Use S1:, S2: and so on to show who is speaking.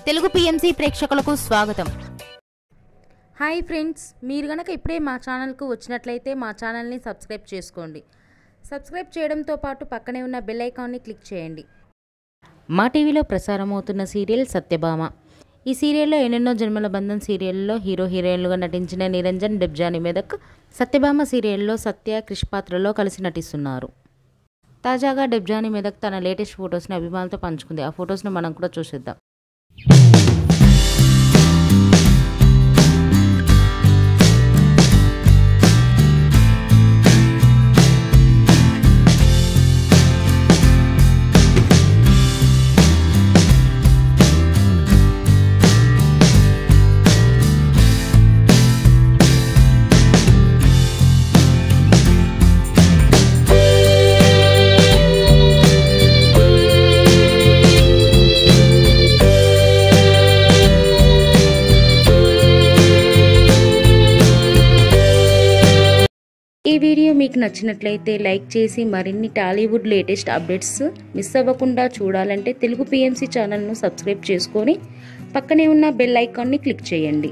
S1: Telugu PMC ప్రేక్షకులకు స్వాగతం.
S2: Hi friends, మీరు గనక ఇప్పుడే మా ఛానల్కు వచ్చినట్లయితే మా ఛానల్ని సబ్స్క్రైబ్ చేసుకోండి. సబ్స్క్రైబ్ చేయడంతో పాటు పక్కనే ఉన్న బెల్ ఐకాన్ని క్లిక్ చేయండి. మా టీవీలో ప్రసారమవుతున్న సీరియల్ సత్యభామ. ఈ సీరియల్లో ఎన్నెన్నో జన్మల బంధం సీరియల్లో హీరో హీరోయిన్లుగా నటించిన నిరంజన్, డెబ్జానీ మెదక్ సత్యభామ సీరియల్లో సత్య, క్రిష్ పాత్రలో కలిసి నటిస్తున్నారు. తాజాగా డెబ్జానీ మెదక్ తన లేటెస్ట్ ఫొటోస్ని అభిమానులతో పంచుకుంది. ఆ ఫొటోస్ని మనం కూడా చూసేద్దాం. ఈ వీడియో మీకు నచ్చినట్లయితే లైక్ చేసి మరిన్ని టాలీవుడ్ లేటెస్ట్ అప్డేట్స్ మిస్ అవ్వకుండా చూడాలంటే తెలుగు పిఎంసి ఛానల్ను సబ్స్క్రైబ్ చేసుకొని పక్కనే ఉన్న బెల్ ఐకాన్ని క్లిక్ చేయండి.